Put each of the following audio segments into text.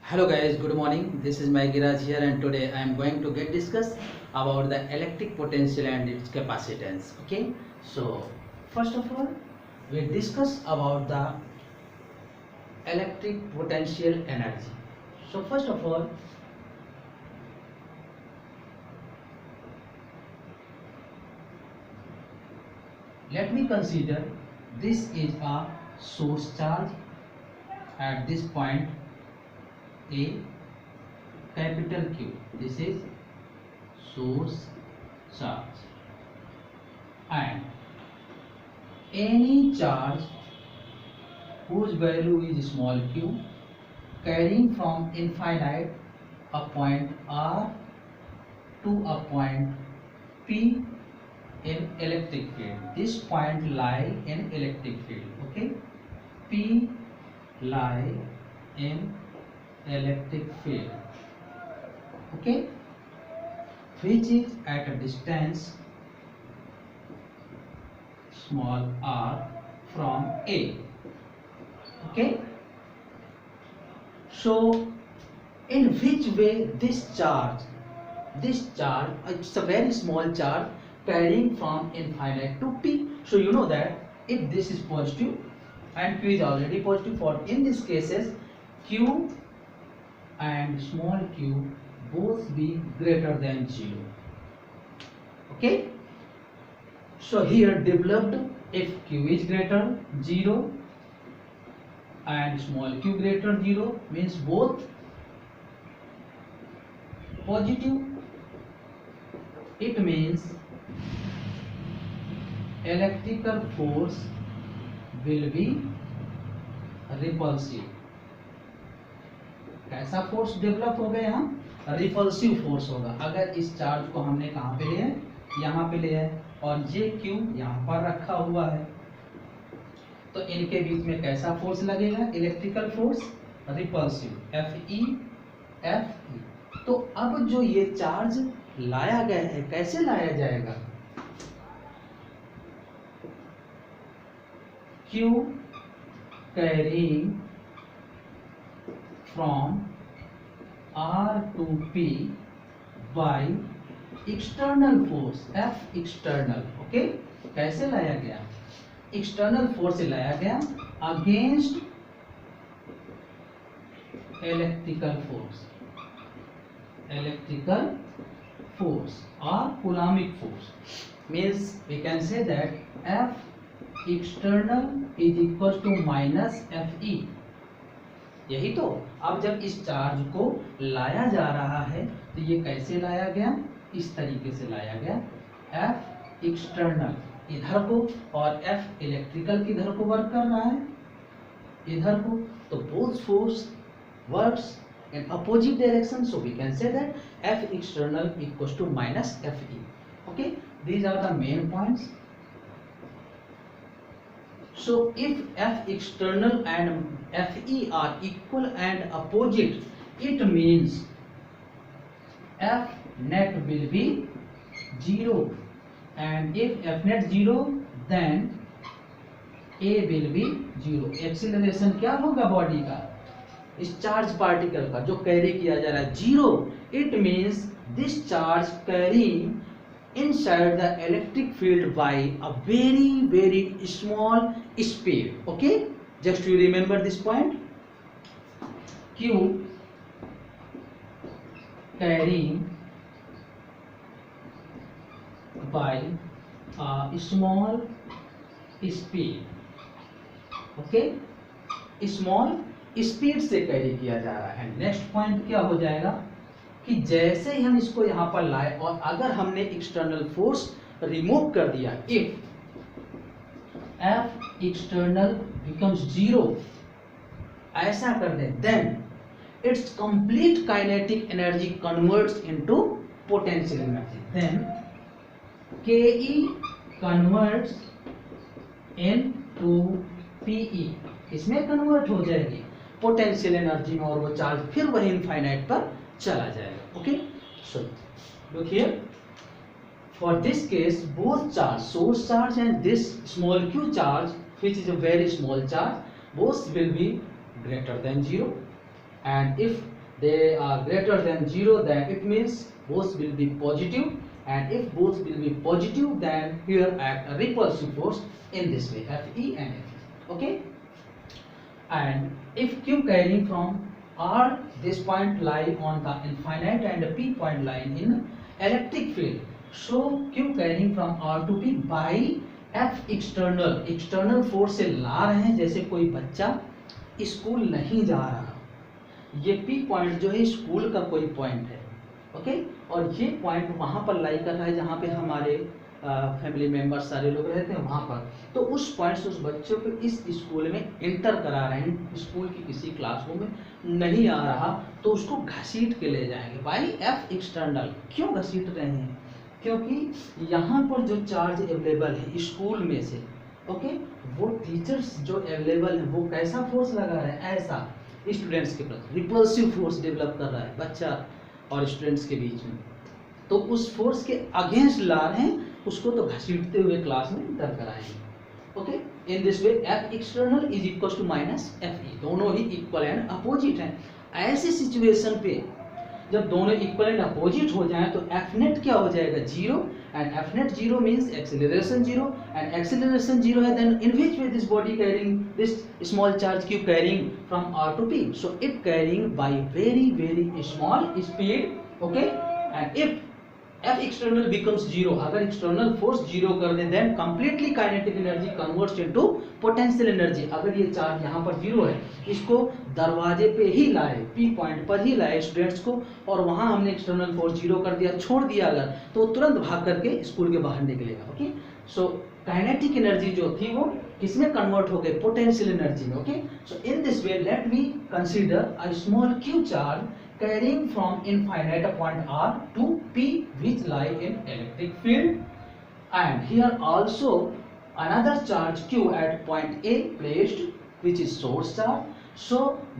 Hello guys, good morning. This is Maigiraj here, and today I am going to get discuss about the electric potential and its capacitance. Okay, so first of all, we discuss about the electric potential energy. So first of all, let me consider this is a source charge at this point A, capital Q. This is source charge, and any charge whose value is small q carrying from infinite a point R to a point P in electric field. This point lie in electric field. Okay, P lie in electric field. Okay, which is at a distance small r from A. Okay, so in which way this charge it's a very small charge carrying from infinite to P. So you know that if this is positive and Q is already positive, for in these cases Q and small q both be greater than 0. Okay, so here developed, if q is greater 0 and small q greater 0 means both positive. It means electrical force will be repulsive. कैसा force develop हो गया? यहाँ repulsive force होगा। अगर इस charge को हमने कहाँ पे लिया है? यहाँ पे लिया है, और जे क्यू यहाँ पर रखा हुआ है, तो इनके बीच में कैसा फोर्स लगेगा? Electrical force repulsive, F E. तो अब जो ये चार्ज लाया गया है, कैसे लाया जाएगा? Q carrying from R to P by external force F external. Okay, कैसे लाया गया? एक्सटर्नल फोर्स से लाया गया against electrical force or coulombic force. Means we can say that F external is equals to minus Fe. यही तो। अब जब इस चार्ज को लाया जा रहा है तो ये कैसे लाया गया? इस तरीके से लाया गया, F एक्सटर्नल इधर को और F इलेक्ट्रिकल किधर को वर्क कर रहा है? इधर को। तो both force works in opposite direction, so we can say that F external equals to minus Fe. Okay, these are the main points. So if F external and Fe are equal and opposite, it means F net will be 0, and if F net 0 then A will be 0. Acceleration क्या होगा body का? इस charge particle का जो carry किया जा रहा है 0. It means this charge carrying inside the electric field by a very small speed. Okay, just you remember this point. Q carrying by a small speed. Okay, small speed से carry किया जा रहा है। Next point क्या हो जाएगा कि जैसे ही हम इसको यहां पर लाए और अगर हमने एक्सटर्नल फोर्स रिमूव कर दिया, इफ F external becomes 0, ऐसा कर दे, then its complete kinetic energy converts into potential energy. Then Ke converts into Pe, इसमें कन्वर्ट हो जाएगी पोटेंशियल एनर्जी में, और वो चार्ज फिर वही इनफाइनाइट पर चला जाएगा. Okay, so look here, for this case both charge, source charge and this small q charge, which is a very small charge, both will be greater than 0. And if they are greater than 0, then it means both will be positive, and if both will be positive, then here act a repulsive force in this way, Fe and Fe. Okay, and if Q carrying from R, this point lie on the infinite and P point line in electric field, so Q carrying from R to P by F external force से ला रहे हैं, जैसे कोई बच्चा school नहीं जा रहा, ये P पॉइंट जो है स्कूल का कोई पॉइंट है, ओके, और ये पॉइंट वहां पर लाई कर रहा है जहां पे हमारे फैमिली मेंबर्स सारे लोग रहते हैं वहां पर, तो उस पॉइंट से उस बच्चों को इस स्कूल में इंटर करा रहे हैं, स्कूल की किसी क्लासरूम में नहीं आ रहा तो उसको घसीट के ले जाएंगे बाई एफ एक्सटर्नल। क्यों घसीट रहे हैं? क्योंकि यहाँ पर जो चार्ज अवेलेबल है स्कूल में से, ओके, वो टीचर्स जो अवेलेबल है वो कैसा फोर्स लगा रहे हैं, ऐसा स्टूडेंट्स के प्रति रिपल्सिव फोर्स डेवलप कर रहा है बच्चा और स्टूडेंट्स के बीच में, तो उस फोर्स के अगेंस्ट ला रहे हैं, उसको तो घसीटते हुए क्लास में इंटर कराएंगे। Okay, in this way F external is equal to minus F E, दोनों ही इक्वल एंड अपोजिट हैं। ऐसी सिचुएशन पे जब दोनों इक्वल एंड अपोजिट हो जाएं तो एफ नेट क्या हो जाएगा, zero, and F net zero means acceleration zero, and acceleration zero है, then in which way this body carrying this small charge q carrying from R to P, so it carrying by very very small speed, okay, and if F external becomes zero, अगर external force zero कर दे then completely kinetic energy converts into potential energy. अगर ये charge यहाँ पर zero है, इसको दरवाजे पे ही लाए, पी पॉइंट पर ही लाए स्टूडेंट्स को, और वहां हमने एक्सटर्नल फोर्स जीरो कर दिया, छोड़ दिया अगर, तो तुरंत भाग करके स्कूल के बाहर निकलेगा। ओके, सो काइनेटिक एनर्जी जो थी वो किसमें कन्वर्ट हो गई, पोटेंशियल एनर्जी में। Okay, so in this way let me consider a small Q charge carrying from infinite point R to P which lie in electric field, and here also another charge Q at point A placed which is source charge, so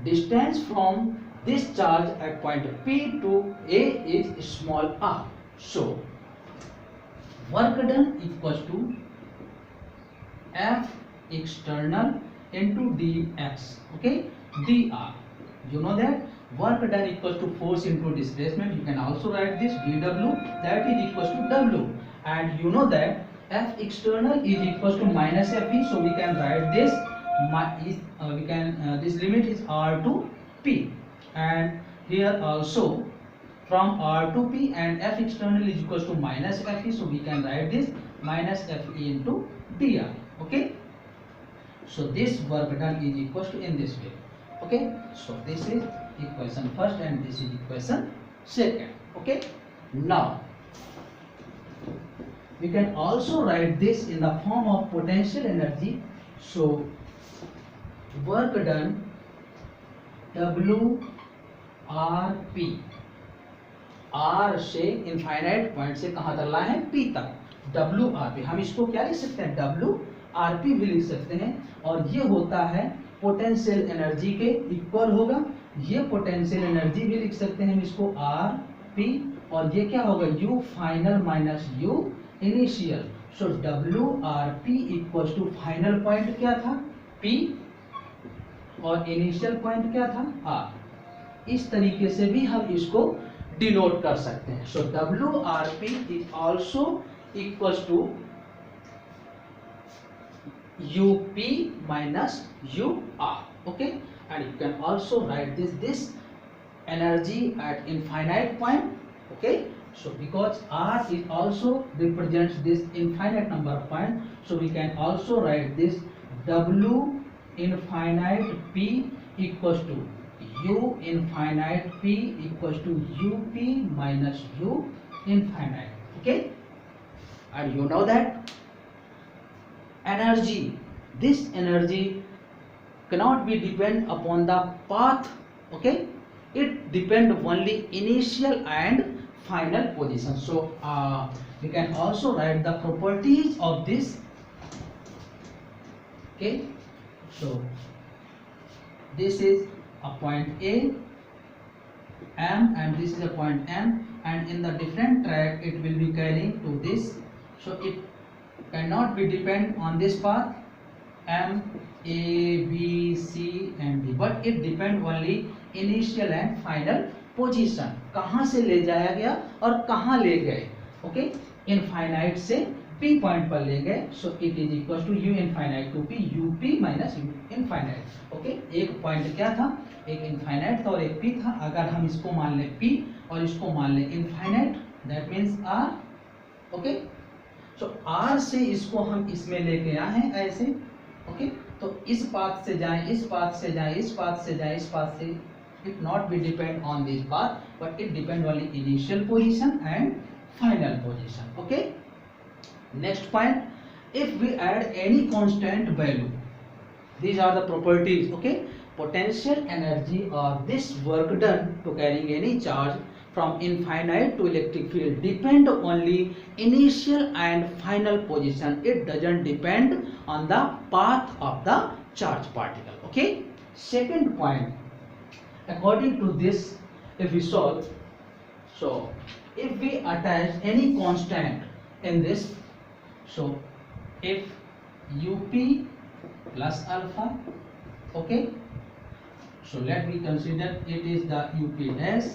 distance from this charge at point P to A is small r, so work done equals to F external into dx, okay, dr, you know that work done equals to force into displacement, you can also write this dw, that is equals to w, and you know that F external is equals to minus Fe, so we can write this this limit is R to P, and here also from R to P, and F external is equals to minus Fe, so we can write this minus Fe into dr. Okay, so this work done is equals to in this way. Okay, so this is equation first and this is equation second. Okay, now we can also write this in the form of potential energy, so work done W R P, R से infinite point से कहाँ तक लाए हैं, P तक, W R P, हम इसको क्या लिख सकते हैं, W R P भी लिख सकते हैं, और ये होता है पोटेंशियल एनर्जी के इक्वल होगा, ये पोटेंशियल एनर्जी भी लिख सकते हैं हम इसको आर पी, और ये क्या होगा, U final minus U initial, so W R P equal to final point क्या था, पी, और इनिशियल पॉइंट क्या था, आर। इस तरीके से भी हम इसको डिनोट कर सकते हैं, so W R P is also equal to UP minus UR, okay, and you can also write this energy at infinite point, okay, so because R is also represents this infinite number of point, so we can also write this W infinite P equals to U infinite P equals to UP minus U infinite, okay, and you know that energy, this energy cannot be depend upon the path, okay, it depend only initial and final position, so we can also write the properties of this, okay, so this is a point A M and this is a point M, and in the different track it will be carrying to this, so it cannot be depend on this path M A B C and D, but it depend only initial and final position, कहां से ले जाया गया और कहां ले गए, okay, infinite से P पॉइंट पर ले गए, so it is equal to U infinite to P, UP minus U infinite, okay. एक पॉइंट क्या था, एक इनफाइनाइट था और एक P था, अगर हम इसको मान लें P और इसको मान लें infinite, that means R, okay. So R से इसको हम इसमें लेके आए हैं ऐसे, ओके। तो इस पाथ से जाएं, इस पाथ से जाएं, इस पाथ से जाएं, इस पाथ से, it not be depend on this path but it depend on the initial position and final position, okay. Next point, if we add any constant value, these are the properties, okay. Potential energy or this work done to carrying any charge from infinite to electric field depend only initial and final position, it doesn't depend on the path of the charge particle, okay. Second point, according to this, if we solve, so if we attach any constant in this, so if UP plus alpha, okay, so let me consider it is the UP dash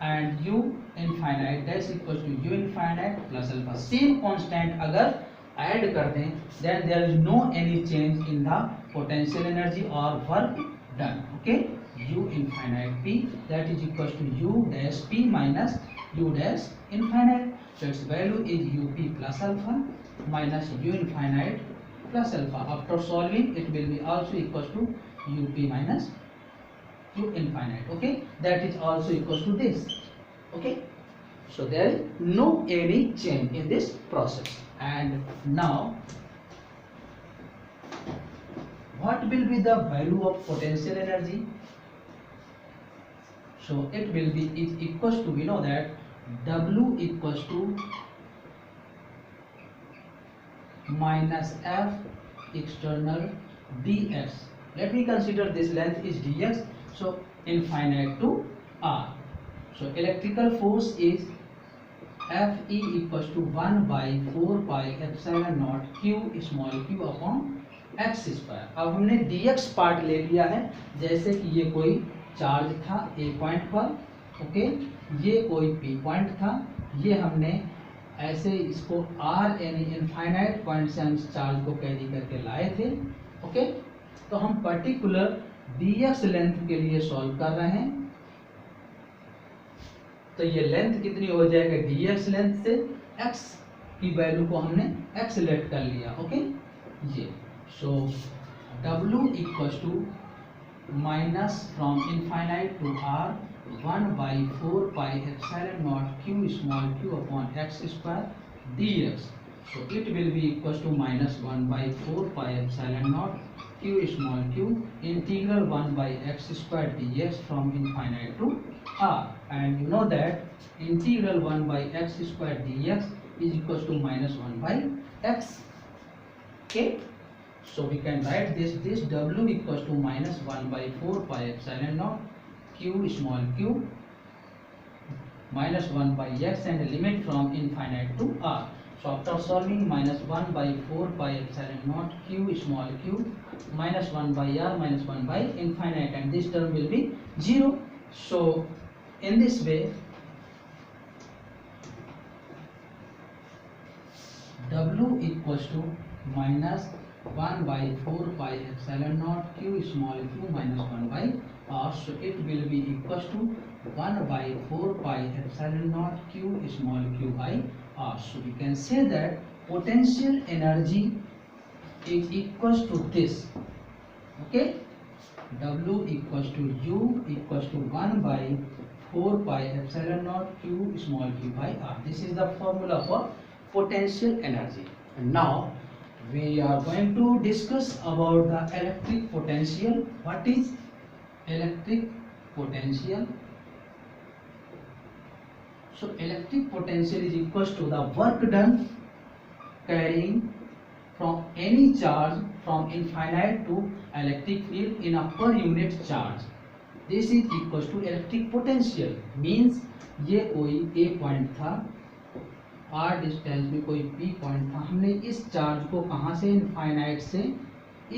and U infinite dash equals to U infinite plus alpha, same constant अगर add कर दें, then there is no any change in the potential energy or work done, okay. U infinite P, that is equals to U dash P minus U dash infinite, so its value is UP plus alpha minus U infinite plus alpha. After solving, it will be also equals to UP minus U infinite, okay. That is also equals to this, okay. So there is no any change in this process. And now what will be the value of potential energy? So it will be is equals to, we know that W equals to minus F external dx. Let me consider this length is dx, so infinite to R. So electrical force is Fe equals to 1 by 4 pi epsilon naught q small q upon x square. अब हमने dx part ले लिया है, जैसे कि ये कोई charge था A पॉइंट पर, ओके, ये कोई P पॉइंट था, ये हमने ऐसे इसको R यानी इनफाइनाइट पॉइंट से हम इस चार्ज को कैरी करके लाए थे, ओके। तो हम पर्टिकुलर dx लेंथ के लिए सॉल्व कर रहे हैं, तो ये लेंथ कितनी हो जाएगा, dx लेंथ से x की वैल्यू को हमने x सेलेक्ट कर लिया, ओके, ये। So w equals to minus from infinite to r 1 by 4 pi epsilon naught q small q upon x square dx. So it will be equals to minus 1 by 4 pi epsilon naught q small q integral 1 by x square dx from infinite to r. And you know that integral 1 by x square dx is equals to minus 1 by x, okay. So we can write this w equals to minus 1 by 4 pi epsilon naught q small q minus 1 by x and limit from infinite to r. So after solving, minus 1 by 4 pi epsilon naught q small q minus 1 by r minus 1 by infinite, and this term will be 0. So in this way w equals to minus 1 by 4 pi epsilon naught q small q minus 1 by r. So it will be equals to 1 by 4 pi epsilon naught q small q by r. So we can say that potential energy is equals to this, okay. W equals to U equals to 1 by 4 pi epsilon naught q small q by r. This is the formula for potential energy. And now we are going to discuss about the electric potential. What is electric potential? So electric potential is equals to the work done carrying from any charge from infinite to electric field in a per unit charge. This is equals to electric potential. Means ये कोई A point था, R distance में कोई P point था, हमने इस charge को कहाँ से, इनफाइनाइट से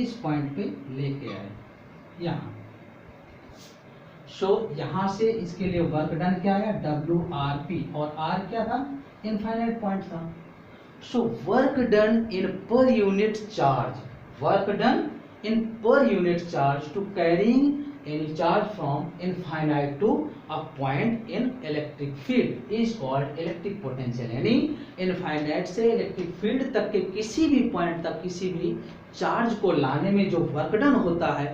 इस पॉइंट पे लेके आए यहाँ. सो यहाँ से इसके लिए वर्क डन क्या आया, WRP, और R क्या था, इनफाइनाइट पॉइंट था. So work done in per unit charge, work done in per unit charge to carrying any charge from infinite to a point in electric field is called electric potential. यानी infinite से electric field तक के किसी भी point तक किसी भी charge को लाने में जो वर्क डन होता है,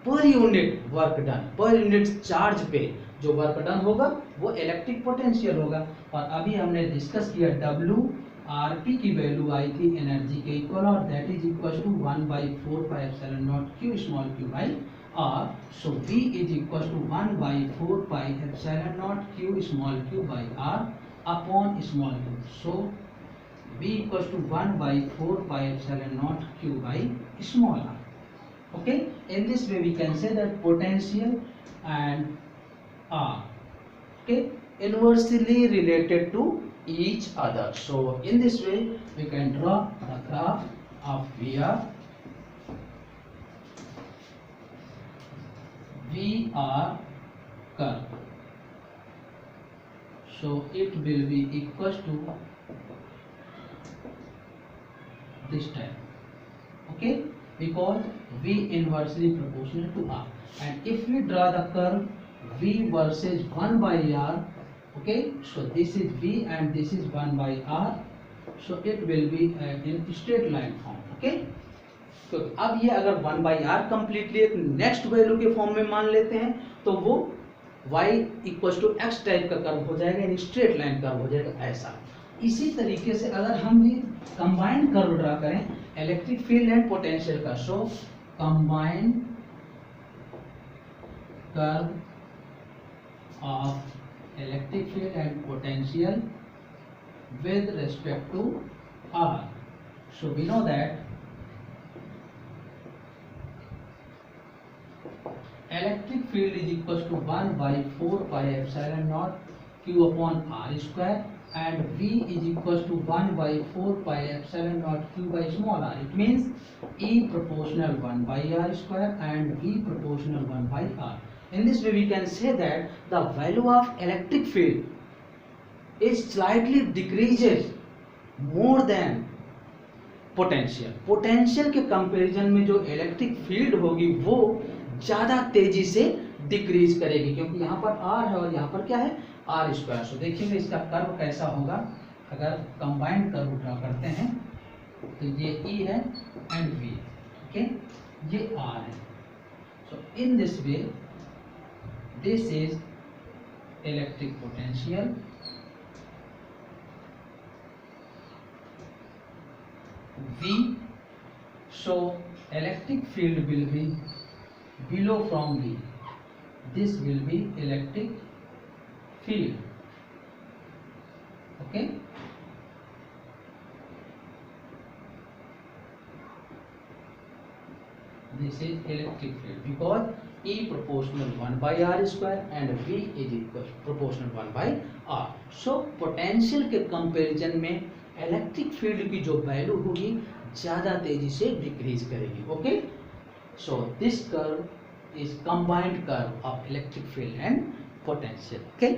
per unit work done, per unit charge पे जो वर्क डन होगा वो इलेक्ट्रिक पोटेंशियल होगा. और अभी हमने डिस्कस किया WRP की वैल्यू आई थी एनर्जी के इक्वल, और that is equal to 1/4πε0 Q small q by R. So V is equal to 1/4πε0 Q small q by R upon small q. So V equal to 1/4πε0 Q by small r. Okay, in this way we can say that potential and R, okay, inversely related to each other. So in this way we can draw the graph of VR curve. So it will be equals to this type, okay, because V inversely proportional to R. And if we draw the curve V versus 1 by R, okay, so this is V and this is 1 by R, so it will be in straight line form. Okay, तो अब ये अगर 1 by R completely एक next value के form में मान लेते हैं तो वो y equal to x type का कर्व हो जाएगा, यानी स्ट्रेट लाइन कर्व हो जाएगा ऐसा. इसी तरीके से अगर हम भी कंबाइंड कर्व ड्रा करें इलेक्ट्रिक फील्ड एंड पोटेंशियल का, so combined curve of electric field and potential with respect to R. So we know that electric field is equals to 1/4πε0 Q upon R square, and V is equals to 1/4πε0 Q by small r. It means E proportional 1 by R square and V proportional 1 by R. In this way we can say that the value of electric field is slightly decreases more than potential. Potential के comparison में जो electric field होगी वो ज़्यादा तेजी से decrease करेगी, क्योंकि यहाँ पर R है और यहाँ पर क्या है, R स्क्वायर. सो देखिएगा इसका कर्व कैसा होगा. अगर कंबाइंड कर्व ड्रा करते हैं तो ये E है एंड V, ओके, ये R है. So in this way this is electric potential, V. So electric field will be below from V. This will be electric field, okay. This is electric field because E proportional 1 by R square and V is equal proportional 1 by R. So potential के comparison में electric field की जो value होगी ज़्यादा तेजी से decrease करेगी. Okay, so this curve is combined curve of electric field and potential. Okay.